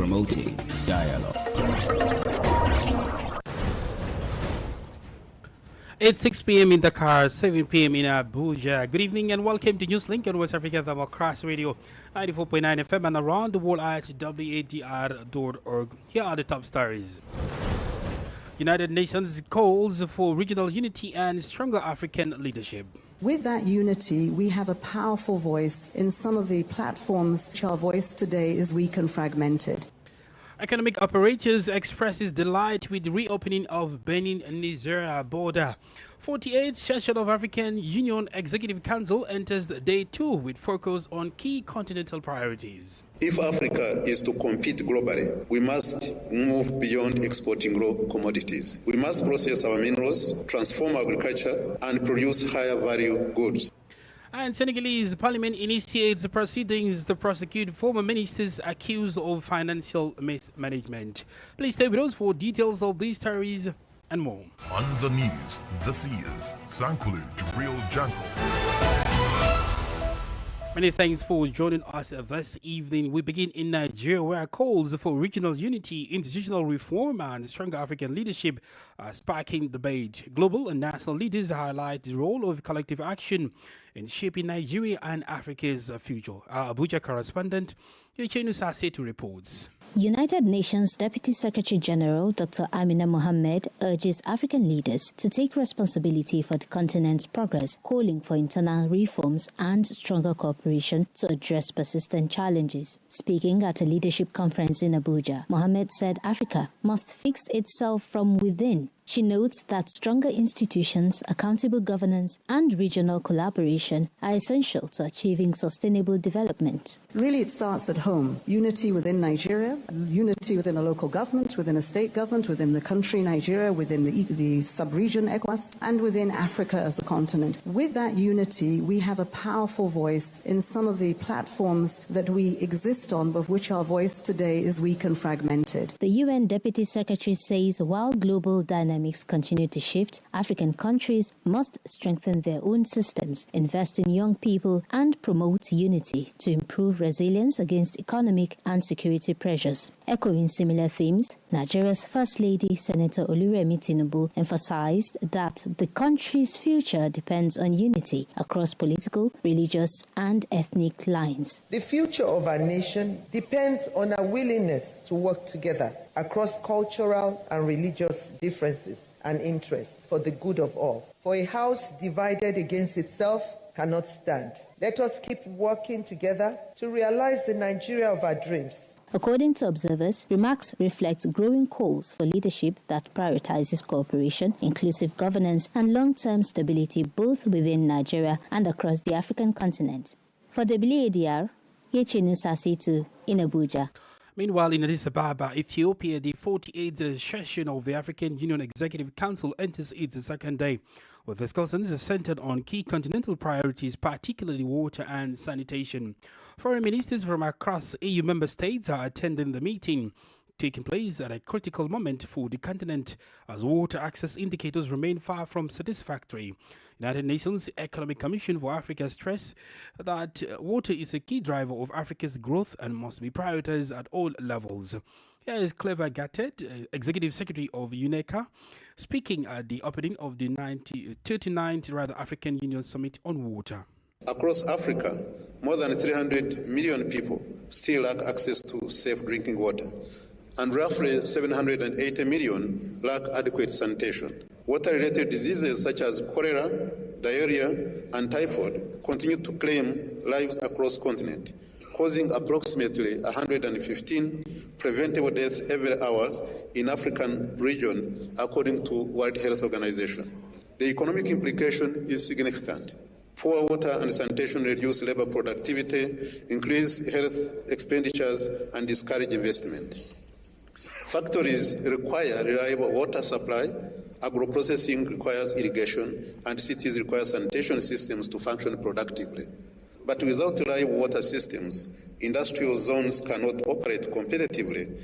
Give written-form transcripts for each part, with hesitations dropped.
promoting dialogue. It's 6 p.m. in Dakar, 7 p.m. in Abuja. Good evening and welcome to Newslink on West Africa Cross Radio 94.9 FM and around the world at wadr.org. Here are the top stories. United Nations calls for regional unity and stronger African leadership. With that unity, we have a powerful voice in some of the platforms which our voice today is weak and fragmented. Economic operators expresses delight with the reopening of Benin-Niger border. 48th session of African Union Executive Council enters day 2 with focus on key continental priorities. If Africa is to compete globally, we must move beyond exporting raw commodities. We must process our minerals, transform agriculture, and produce higher value goods. And Senegalese parliament initiates proceedings to prosecute former ministers accused of financial mismanagement. Please stay with us for details of these stories and more. On the news, this is Sankulu Jibril Janko. Many thanks for joining us this evening. We begin in Nigeria, where calls for regional unity, institutional reform, and stronger African leadership are sparking debate. Global and national leaders highlight the role of collective action in shaping Nigeria and Africa's future. Our Abuja correspondent, Yechenu Sasetu, reports. United Nations Deputy Secretary General Dr. Amina Mohammed urges African leaders to take responsibility for the continent's progress, calling for internal reforms and stronger cooperation to address persistent challenges. Speaking at a leadership conference in Abuja, Mohammed said Africa must fix itself from within. She notes that stronger institutions, accountable governance, and regional collaboration are essential to achieving sustainable development. Really, it starts at home. Unity within Nigeria, unity within a local government, within a state government, within the country Nigeria, within the sub-region ECOWAS, and within Africa as a continent. With that unity, we have a powerful voice in some of the platforms that we exist on, but which our voice today is weak and fragmented. The UN Deputy Secretary says while global dynamics continue to shift, African countries must strengthen their own systems, invest in young people, and promote unity to improve resilience against economic and security pressures. Echoing similar themes, Nigeria's First Lady, Senator Oluremi Tinubu, emphasized that the country's future depends on unity across political, religious, and ethnic lines. The future of our nation depends on our willingness to work together across cultural and religious differences and interests for the good of all. For a house divided against itself cannot stand. Let us keep working together to realize the Nigeria of our dreams. According to observers, remarks reflect growing calls for leadership that prioritizes cooperation, inclusive governance, and long-term stability both within Nigeria and across the African continent. For WADR, Yechenu Sasetu in Abuja. Meanwhile, in Addis Ababa, Ethiopia, the 48th session of the African Union Executive Council enters its second day, with discussions centered on key continental priorities, particularly water and sanitation. Foreign ministers from across EU member states are attending the meeting, taking place at a critical moment for the continent as water access indicators remain far from satisfactory. United Nations Economic Commission for Africa stressed that water is a key driver of Africa's growth and must be prioritized at all levels. Here is Clever Gattet, Executive Secretary of UNECA, speaking at the opening of the 39th African Union Summit on Water. Across Africa, more than 300 million people still lack access to safe drinking water, and roughly 780 million lack adequate sanitation. Water-related diseases such as cholera, diarrhea, and typhoid continue to claim lives across the continent, causing approximately 115 preventable deaths every hour in African region, according to World Health Organization. The economic implication is significant. Poor water and sanitation reduce labor productivity, increase health expenditures, and discourage investment. Factories require reliable water supply, agro-processing requires irrigation, and cities require sanitation systems to function productively. But without reliable water systems, industrial zones cannot operate competitively,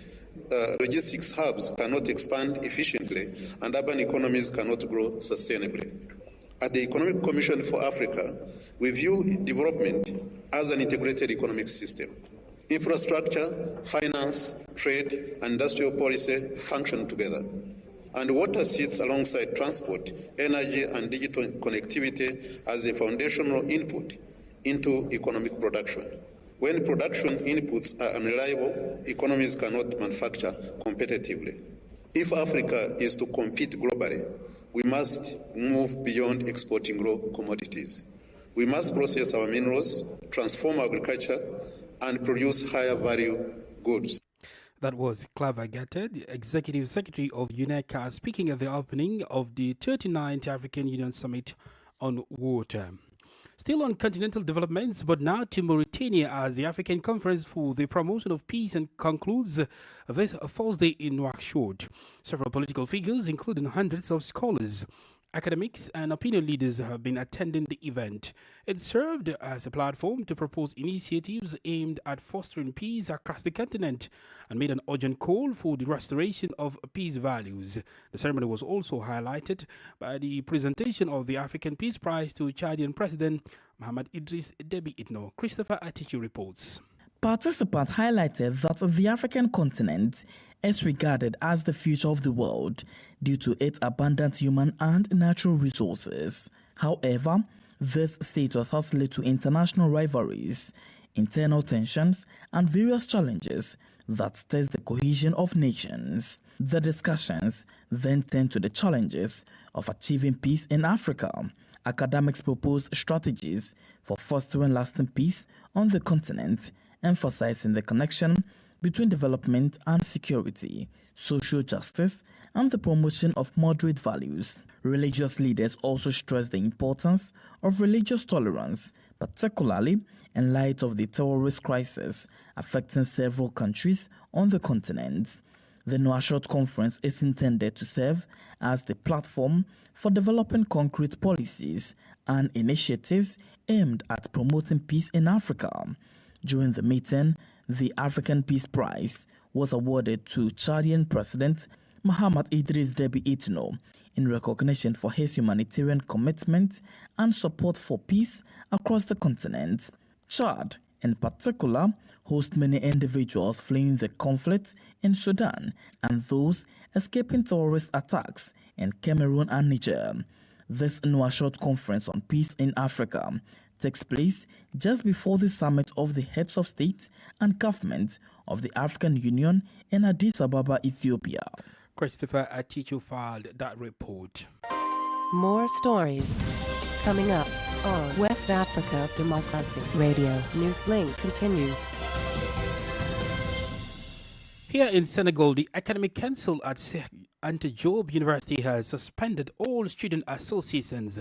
logistics hubs cannot expand efficiently, and urban economies cannot grow sustainably. At the Economic Commission for Africa, we view development as an integrated economic system. Infrastructure, finance, trade, and industrial policy function together. And water sits alongside transport, energy, and digital connectivity as a foundational input into economic production. When production inputs are unreliable, economies cannot manufacture competitively. If Africa is to compete globally, we must move beyond exporting raw commodities. We must process our minerals, transform agriculture, and produce higher value goods. That was Claver Gatta, the Executive Secretary of UNECA, speaking at the opening of the 39th African Union Summit on Water. Still on continental developments, but now to Mauritania as the African Conference for the Promotion of Peace concludes this Thursday in Nouakchott. Several political figures, including hundreds of scholars, academics and opinion leaders have been attending the event. It served as a platform to propose initiatives aimed at fostering peace across the continent and made an urgent call for the restoration of peace values. The ceremony was also highlighted by the presentation of the African Peace Prize to Chadian President Mohamed Idriss Déby Itno. Christopher Atichu reports. Participants highlighted that the African continent is regarded as the future of the world due to its abundant human and natural resources. However, this status has led to international rivalries, internal tensions, and various challenges that test the cohesion of nations. The discussions then turned to the challenges of achieving peace in Africa. Academics proposed strategies for fostering lasting peace on the continent, emphasizing the connection between development and security, social justice, and the promotion of moderate values. Religious leaders also stressed the importance of religious tolerance, particularly in light of the terrorist crisis affecting several countries on the continent. The Nouakchott Conference is intended to serve as the platform for developing concrete policies and initiatives aimed at promoting peace in Africa. During the meeting, the African Peace Prize was awarded to Chadian President Mohamed Idriss Déby Itno in recognition for his humanitarian commitment and support for peace across the continent. Chad, in particular, hosts many individuals fleeing the conflict in Sudan and those escaping terrorist attacks in Cameroon and Niger. This Nouakchott Conference on Peace in Africa takes place just before the summit of the heads of state and government of the African Union in Addis Ababa, Ethiopia. Christopher Atichu filed that report. More stories coming up on West Africa Democracy Radio. Newslink continues. Here in Senegal, the Academic Council at Anta Diop University has suspended all student associations.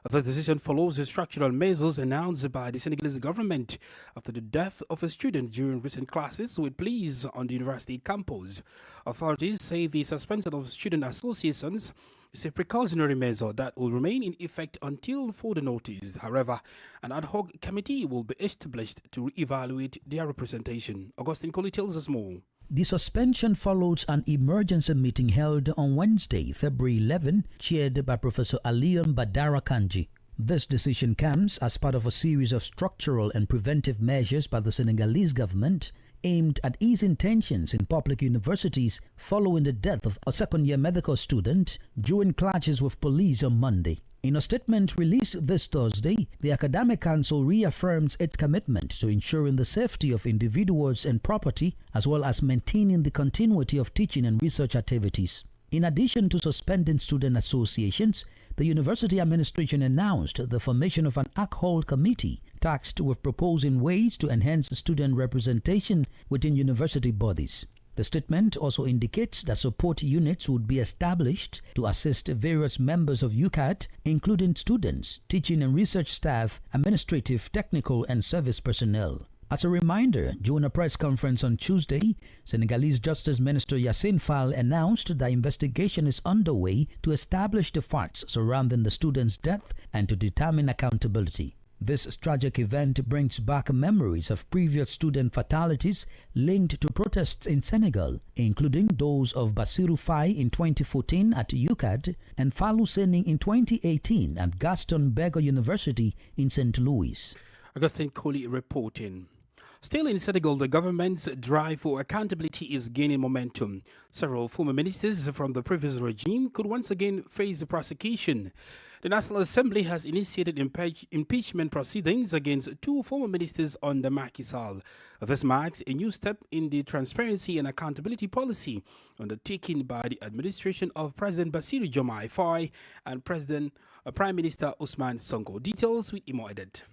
The decision follows the structural measures announced by the Senegalese government after the death of a student during recent classes with police on the university campus. Authorities say the suspension of student associations is a precautionary measure that will remain in effect until further notice. However, an ad hoc committee will be established to re-evaluate their representation. Augustine Colley tells us more. The suspension follows an emergency meeting held on Wednesday, February 11, chaired by Professor Alion Badara Kanji. This decision comes as part of a series of structural and preventive measures by the Senegalese government aimed at easing tensions in public universities following the death of a second-year medical student during clashes with police on Monday. In a statement released this Thursday, the Academic Council reaffirms its commitment to ensuring the safety of individuals and property, as well as maintaining the continuity of teaching and research activities. In addition to suspending student associations, the university administration announced the formation of an ad hoc committee tasked with proposing ways to enhance student representation within university bodies. The statement also indicates that support units would be established to assist various members of UCAD, including students, teaching and research staff, administrative, technical, and service personnel. As a reminder, during a press conference on Tuesday, Senegalese Justice Minister Yassine Fall announced that investigation is underway to establish the facts surrounding the student's death and to determine accountability. This tragic event brings back memories of previous student fatalities linked to protests in Senegal, including those of Bassirou Faye in 2014 at UCAD and Fallou Seni in 2018 at Gaston Berger University in St. Louis. Augustine Colley reporting. Still in Senegal, the government's drive for accountability is gaining momentum. Several former ministers from the previous regime could once again face prosecution. The National Assembly has initiated impeachment proceedings against two former ministers under Macky Sall. This marks a new step in the transparency and accountability policy undertaken by the administration of President Bassirou Diomaye Faye and Prime Minister Ousmane Sonko. Details with Imo Edet.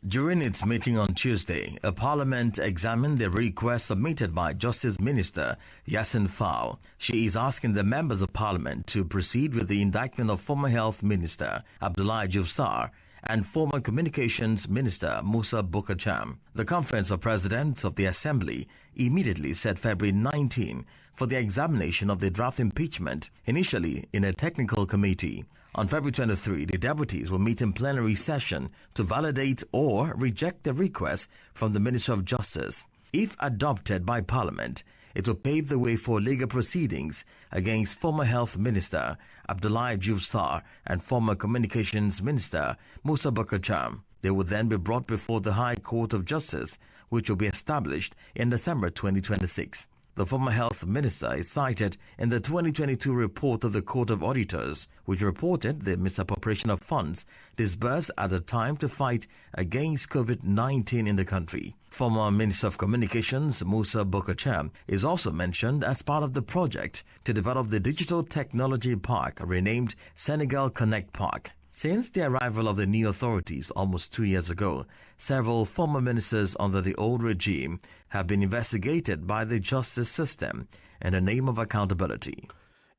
During its meeting on Tuesday, a parliament examined the request submitted by Justice Minister Yassine Fall. She is asking the members of parliament to proceed with the indictment of former Health Minister Abdoulaye Diouf Sarr and former Communications Minister Moussa Bocar Thiam. The Conference of Presidents of the Assembly immediately set February 19 for the examination of the draft impeachment, initially in a technical committee. On February 23, the deputies will meet in plenary session to validate or reject the request from the Minister of Justice. If adopted by Parliament, it will pave the way for legal proceedings against former Health Minister Abdoulaye Diouf Sarr and former Communications Minister Moussa Bocar Thiam. They will then be brought before the High Court of Justice, which will be established in December 2026. The former health minister is cited in the 2022 report of the Court of Auditors, which reported the misappropriation of funds disbursed at the time to fight against COVID-19 in the country. Former Minister of Communications Moussa Bocar Thiam is also mentioned as part of the project to develop the digital technology park renamed Senegal Connect Park. Since the arrival of the new authorities almost 2 years ago, several former ministers under the old regime have been investigated by the justice system in the name of accountability.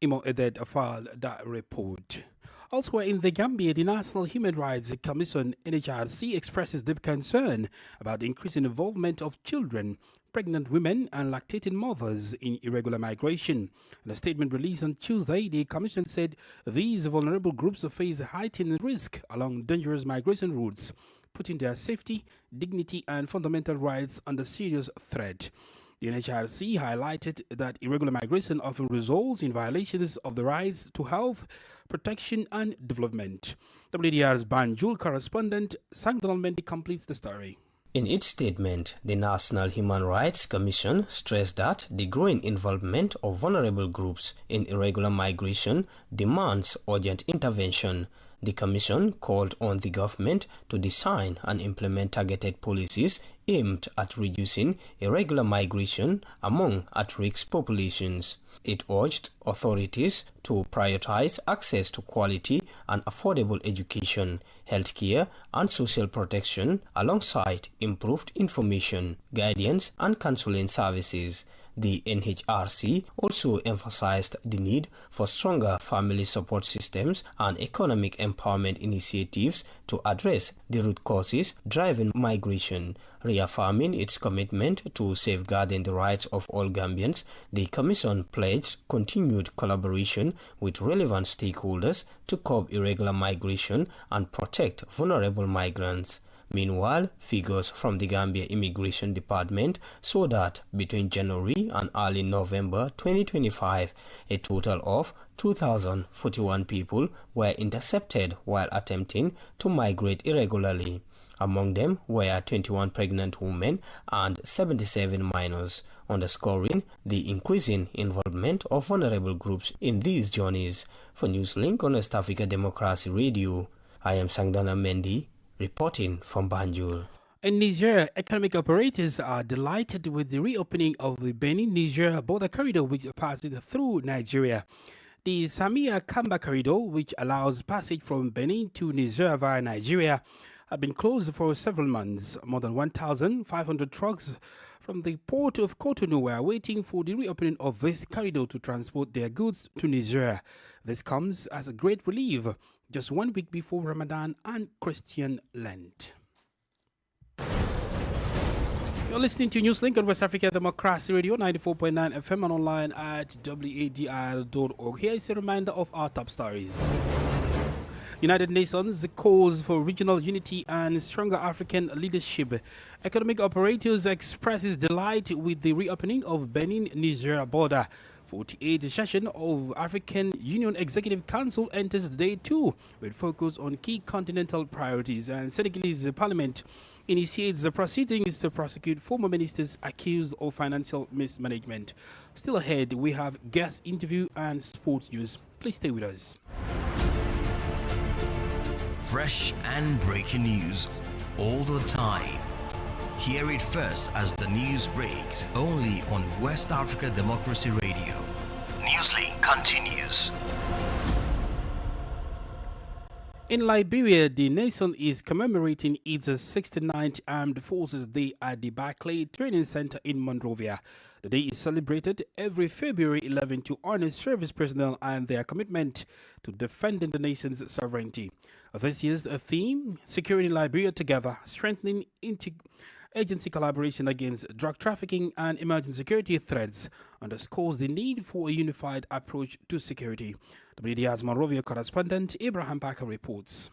Imo Edet filed that report. Elsewhere in the Gambia, the National Human Rights Commission, NHRC, expresses deep concern about the increasing involvement of children, pregnant women and lactating mothers in irregular migration. In a statement released on Tuesday, the Commission said these vulnerable groups face a heightened risk along dangerous migration routes, putting their safety, dignity and fundamental rights under serious threat. The NHRC highlighted that irregular migration often results in violations of the rights to health, protection and development. WDR's Banjul correspondent Sangdal Mendy completes the story. In its statement, the National Human Rights Commission stressed that the growing involvement of vulnerable groups in irregular migration demands urgent intervention. The Commission called on the government to design and implement targeted policies aimed at reducing irregular migration among at-risk populations. It urged authorities to prioritize access to quality and affordable education, healthcare, and social protection alongside improved information, guidance, and counseling services. The NHRC also emphasized the need for stronger family support systems and economic empowerment initiatives to address the root causes driving migration. Reaffirming its commitment to safeguarding the rights of all Gambians, the Commission pledged continued collaboration with relevant stakeholders to curb irregular migration and protect vulnerable migrants. Meanwhile, figures from the Gambia Immigration Department show that between January and early November 2025, a total of 2,041 people were intercepted while attempting to migrate irregularly. Among them were 21 pregnant women and 77 minors, underscoring the increasing involvement of vulnerable groups in these journeys. For Newslink on West Africa Democracy Radio, I am Sangdana Mendy, reporting from Banjul. In Niger, economic operators are delighted with the reopening of the Benin-Niger border corridor, which passes through Nigeria. The Samia Kamba corridor, which allows passage from Benin to Niger via Nigeria, had been closed for several months. More than 1,500 trucks from the port of Cotonou were waiting for the reopening of this corridor to transport their goods to Niger. This comes as a great relief just 1 week before Ramadan and Christian Lent. You're listening to Newslink on West Africa Democracy Radio 94.9 FM and online at wadr.org. Here is a reminder of our top stories. United Nations calls for regional unity and stronger African leadership. Economic operators expresses delight with the reopening of Benin-Niger border. 48th session of African Union Executive Council enters day 2 with focus on key continental priorities, and Senegalese Parliament initiates the proceedings to prosecute former ministers accused of financial mismanagement. Still ahead, we have guest interview and sports news. Please stay with us. Fresh and breaking news all the time. Hear it first as the news breaks, only on West Africa Democracy Radio. Newslink continues. In Liberia, the nation is commemorating its 69th Armed Forces Day at the Barclay Training Center in Monrovia. The day is celebrated every February 11 to honor service personnel and their commitment to defending the nation's sovereignty. This year's theme, Securing Liberia Together, Strengthening Agency Collaboration Against Drug Trafficking and Emerging Security Threats, underscores the need for a unified approach to security. WDR's Monrovia correspondent Abraham Parker reports.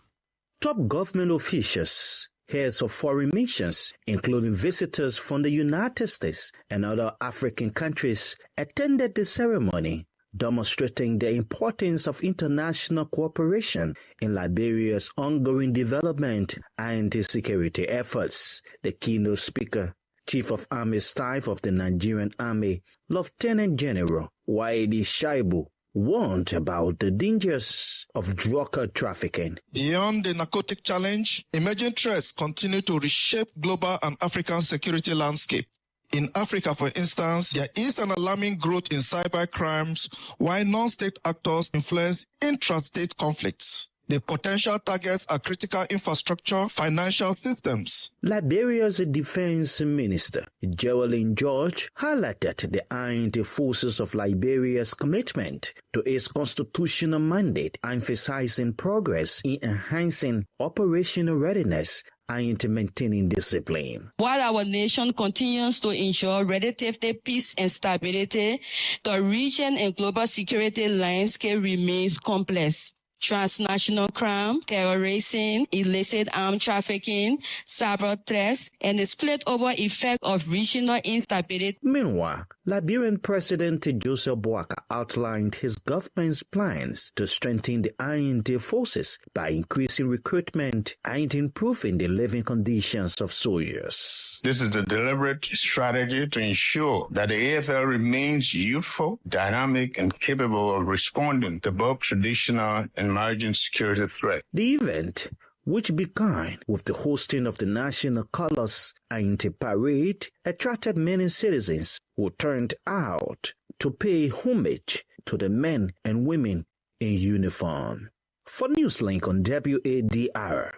Top government officials, heads of foreign missions, including visitors from the United States and other African countries, attended the ceremony, demonstrating the importance of international cooperation in Liberia's ongoing development and security efforts. The keynote speaker, Chief of Army Staff of the Nigerian Army, Lieutenant General Waidi Shaibu, warned about the dangers of drug trafficking. Beyond the narcotic challenge, emerging threats continue to reshape global and African security landscape. In Africa, for instance, there is an alarming growth in cyber crimes, while non-state actors influence intrastate conflicts. The potential targets are critical infrastructure, financial systems. Liberia's Defense Minister, Geraldine George, highlighted the armed forces of Liberia's commitment to its constitutional mandate, emphasizing progress in enhancing operational readiness and maintaining discipline. While our nation continues to ensure relative peace and stability, the region and global security landscape remains complex. Transnational crime, terrorism, illicit arms trafficking, cyber threats, and the spillover effect of regional instability. Meanwhile, Liberian President Joseph Boakai outlined his government's plans to strengthen the armed forces by increasing recruitment and improving the living conditions of soldiers. This is a deliberate strategy to ensure that the AFL remains youthful, dynamic, and capable of responding to both traditional and emerging security threats. The event, which began with the hosting of the national colors and a parade, attracted many citizens who turned out to pay homage to the men and women in uniform. For Newslink on WADR,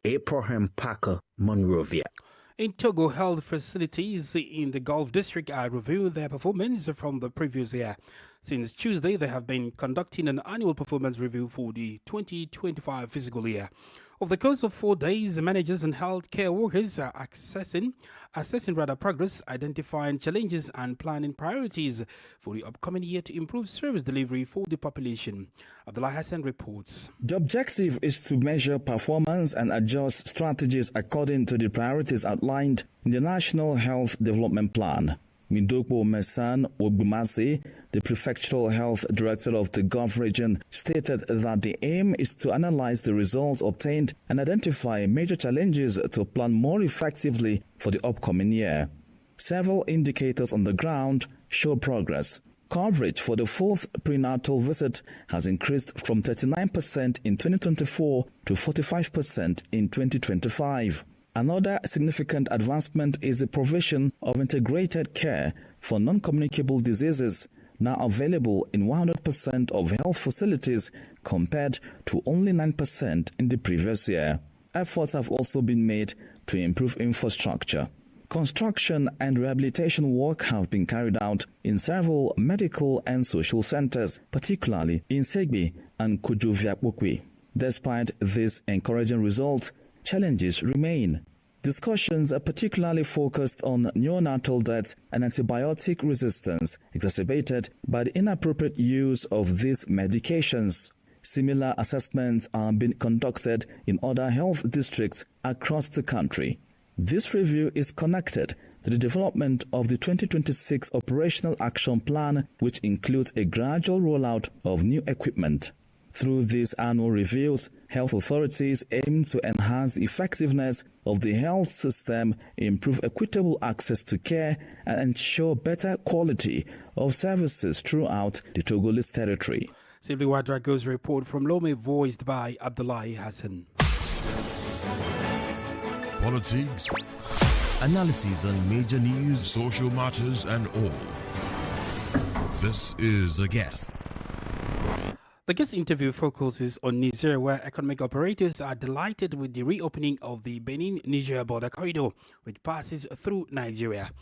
Abraham Parker, Monrovia. In Togo, health facilities in the Gulf District are reviewing their performance from the previous year. Since Tuesday, they have been conducting an annual performance review for the 2025 fiscal year. Over the course of 4 days, managers and healthcare workers are assessing progress, identifying challenges and planning priorities for the upcoming year to improve service delivery for the population. Abdullah Hassan reports. The objective is to measure performance and adjust strategies according to the priorities outlined in the National Health Development Plan. Mindokbo Mesan Ogbumasi, the Prefectural Health Director of the Gulf region, stated that the aim is to analyze the results obtained and identify major challenges to plan more effectively for the upcoming year. Several indicators on the ground show progress. Coverage for the fourth prenatal visit has increased from 39% in 2024 to 45% in 2025. Another significant advancement is the provision of integrated care for non-communicable diseases, now available in 100% of health facilities compared to only 9% in the previous year. Efforts have also been made to improve infrastructure. Construction and rehabilitation work have been carried out in several medical and social centers, particularly in Segbe and Kujuviakbukwe. Despite these encouraging results, challenges remain. Discussions are particularly focused on neonatal deaths and antibiotic resistance exacerbated by the inappropriate use of these medications. Similar assessments are being conducted in other health districts across the country. This review is connected to the development of the 2026 Operational Action Plan, which includes a gradual rollout of new equipment. Through these annual reviews, health authorities aim to enhance the effectiveness of the health system, improve equitable access to care, and ensure better quality of services throughout the Togolese territory. Simply Wadr goes report from Lome, voiced by Abdullahi Hassan. Politics, analysis on major news, social matters, and all. This is A Guest. The guest interview focuses on Niger, where economic operators are delighted with the reopening of the Benin-Niger border corridor, which passes through Nigeria.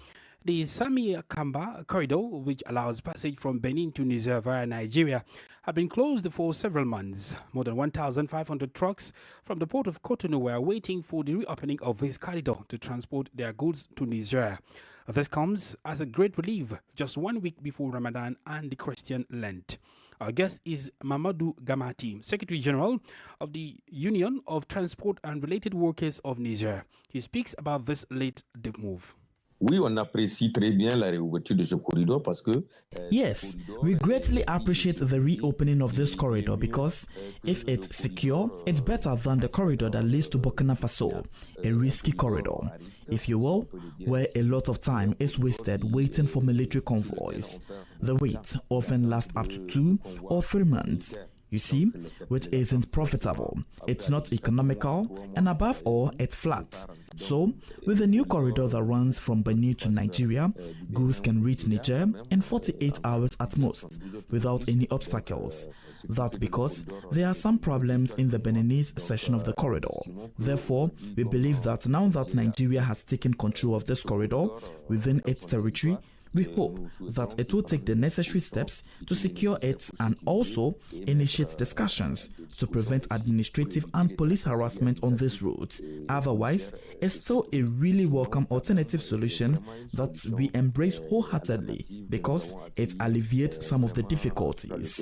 The Sami-Kamba corridor, which allows passage from Benin to Niger via Nigeria, had been closed for several months. More than 1,500 trucks from the port of Cotonou were waiting for the reopening of this corridor to transport their goods to Niger. This comes as a great relief just 1 week before Ramadan and the Christian Lent. Our guest is Mamadou Gamati, Secretary General of the Union of Transport and Related Workers of Niger. He speaks about this late move. Oui, on apprécie très bien la réouverture de ce corridor parce que... Yes, we greatly appreciate the reopening of this corridor because if it's secure, it's better than the corridor that leads to Burkina Faso, a risky corridor, if you will, where a lot of time is wasted waiting for military convoys. The wait often lasts up to 2 or 3 months. You see, which isn't profitable, it's not economical, and above all, it's flat. So, with the new corridor that runs from Benin to Nigeria, goods can reach Niger in 48 hours at most, without any obstacles. That's because there are some problems in the Beninese section of the corridor. Therefore, we believe that now that Nigeria has taken control of this corridor within its territory, we hope that it will take the necessary steps to secure it and also initiate discussions to prevent administrative and police harassment on this route. Otherwise, it's still a really welcome alternative solution that we embrace wholeheartedly because it alleviates some of the difficulties.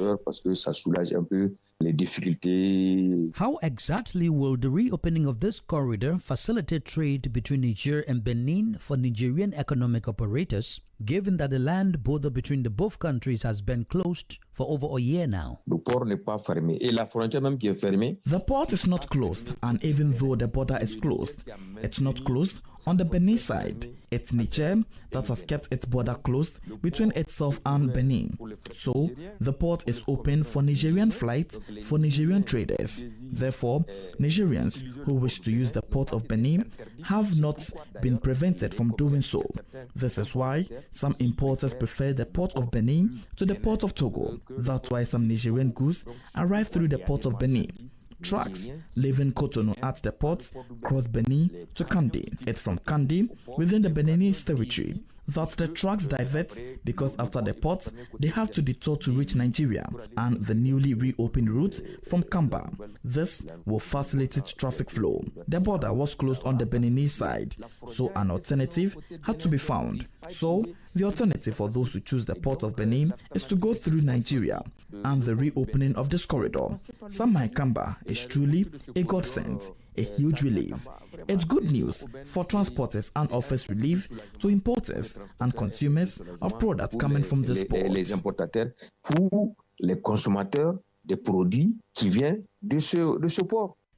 How exactly will the reopening of this corridor facilitate trade between Niger and Benin for Nigerian economic operators, given that the land border between the both countries has been closed for over a year now? The port is not closed, and even though the border is closed, it's not closed on the Benin side. It's Niger that has kept its border closed between itself and Benin. So, the port is open for Nigerian flights for Nigerian traders. Therefore, Nigerians who wish to use the port of Benin have not been prevented from doing so. This is why some importers prefer the port of Benin to the port of Togo. That's why some Nigerian goods arrive through the port of Benin. Trucks leaving Cotonou at the port cross Benin to Kandi. It's from Kandi within the Beninese territory that the trucks divert because after the port they have to detour to reach Nigeria and the newly reopened route from Kamba. This will facilitate traffic flow. The border was closed on the Beninese side, so an alternative had to be found. So the alternative for those who choose the port of Benin is to go through Nigeria, and the reopening of this corridor, Samai Kamba, is truly a godsend, a huge relief. It's good news for transporters and offers relief to importers and consumers of products coming from this port.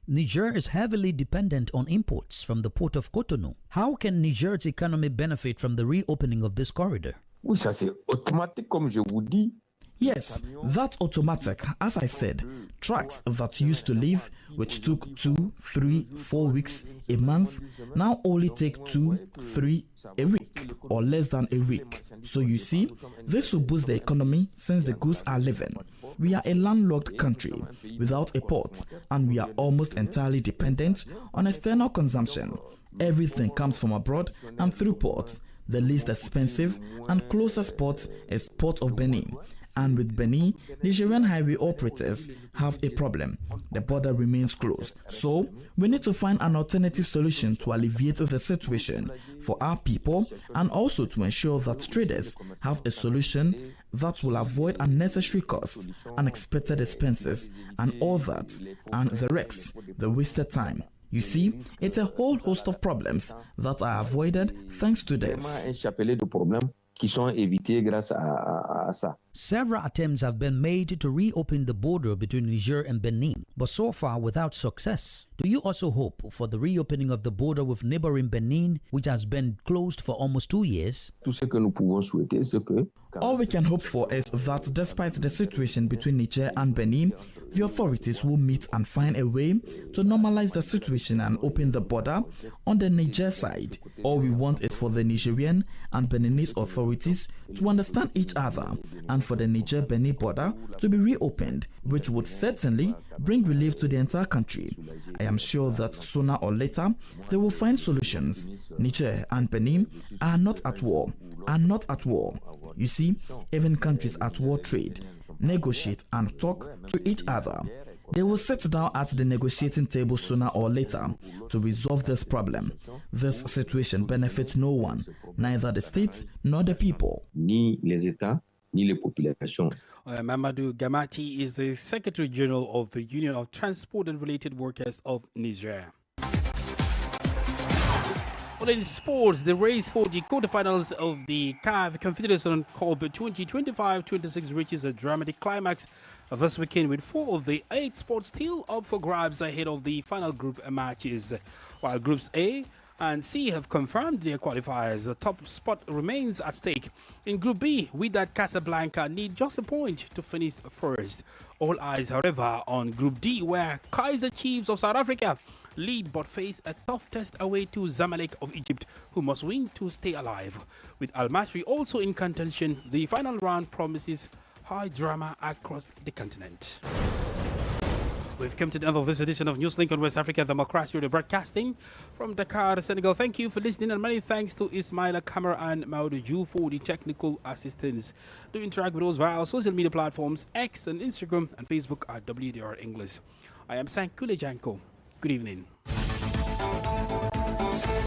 Niger is heavily dependent on imports from the port of Cotonou. How can Niger's economy benefit from the reopening of this corridor? Oui, ça c'est automatique, comme je vous dis. Yes, that's automatic. As I said, trucks that used to leave, which took 2, 3, 4 weeks, a month, now only take 2, 3, a week, or less than a week. So you see, this will boost the economy since the goods are leaving. We are a landlocked country without a port, and we are almost entirely dependent on external consumption. Everything comes from abroad and through ports. The least expensive and closest port is Port of Benin. And with Benin, Nigerian highway operators have a problem. The border remains closed. So, we need to find an alternative solution to alleviate the situation for our people and also to ensure that traders have a solution that will avoid unnecessary costs, unexpected expenses, and all that, and the risks, the wasted time. You see, it's a whole host of problems that are avoided thanks to this. Several attempts have been made to reopen the border between Niger and Benin, but so far without success. Do you also hope for the reopening of the border with neighboring Benin, which has been closed for almost 2 years? All we can hope for is that despite the situation between Niger and Benin, the authorities will meet and find a way to normalize the situation and open the border on the Niger side. All we want is for the Nigerian and Beninese authorities to understand each other and for the Niger-Benin border to be reopened, which would certainly bring relief to the entire country. I am sure that sooner or later they will find solutions. Niger and Benin are not at war. You see, even countries at war trade, negotiate and talk to each other. They will sit down at the negotiating table sooner or later to resolve this problem. This situation benefits no one, neither the state nor the people. Mamadou Gamati is the Secretary General of the Union of Transport and Related Workers of Niger. Well, in sports, the race for the quarterfinals of the CAF Confederation Cup 2025-26 reaches a dramatic climax this weekend with 4 of the 8 spots still up for grabs ahead of the final group matches. While Groups A and C have confirmed their qualifiers, the top spot remains at stake. In Group B, Wydad Casablanca need just a point to finish first. All eyes, however, on Group D, where Kaiser Chiefs of South Africa lead but face a tough test away to Zamalek of Egypt, who must win to stay alive. With Al Masry also in contention, the final round promises high drama across the continent. We've come to the end of this edition of Newslink on West Africa Democracy Radio Broadcasting from Dakar, Senegal. Thank you for listening, and many thanks to Ismaila Kamara and Maudou for the technical assistance. Do interact with us via our social media platforms, X and Instagram and Facebook at WDR English. I am Sankule Janko. Good evening.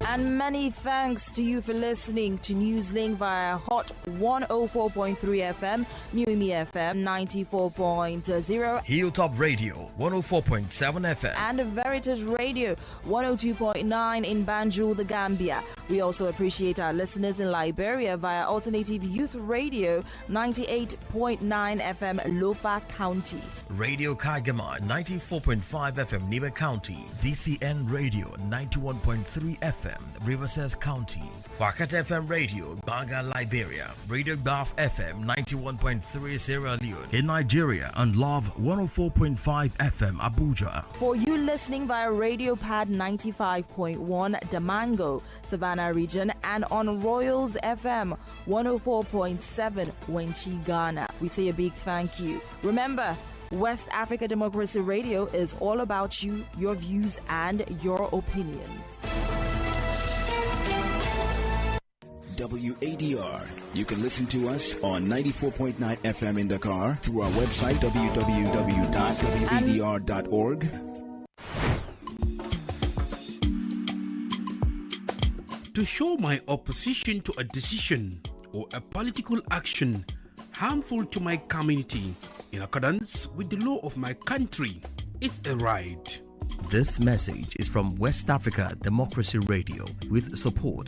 And many thanks to you for listening to Newslink via Hot 104.3 FM, Newmi FM 94.0, Hilltop Radio 104.7 FM, and Veritas Radio 102.9 in Banjul, the Gambia. We also appreciate our listeners in Liberia via Alternative Youth Radio 98.9 FM, Lofa County. Radio Kagama 94.5 FM, Niba County, DCN Radio 91.3 FM, Riverside County, Wakat FM Radio, Baga, Liberia, Radio Baf FM 91.3 Sierra Leone in Nigeria, and Love 104.5 FM Abuja. For you listening via Radio Pad 95.1 Damango, Savannah region, and on Royals FM 104.7 Wenchi, Ghana, we say a big thank you. Remember, West Africa Democracy Radio is all about you, your views, and your opinions. WADR. You can listen to us on 94.9 FM in Dakar through our website www.wadr.org. To show my opposition to a decision or a political action harmful to my community in accordance with the law of my country, it's a right. This message is from West Africa Democracy Radio with support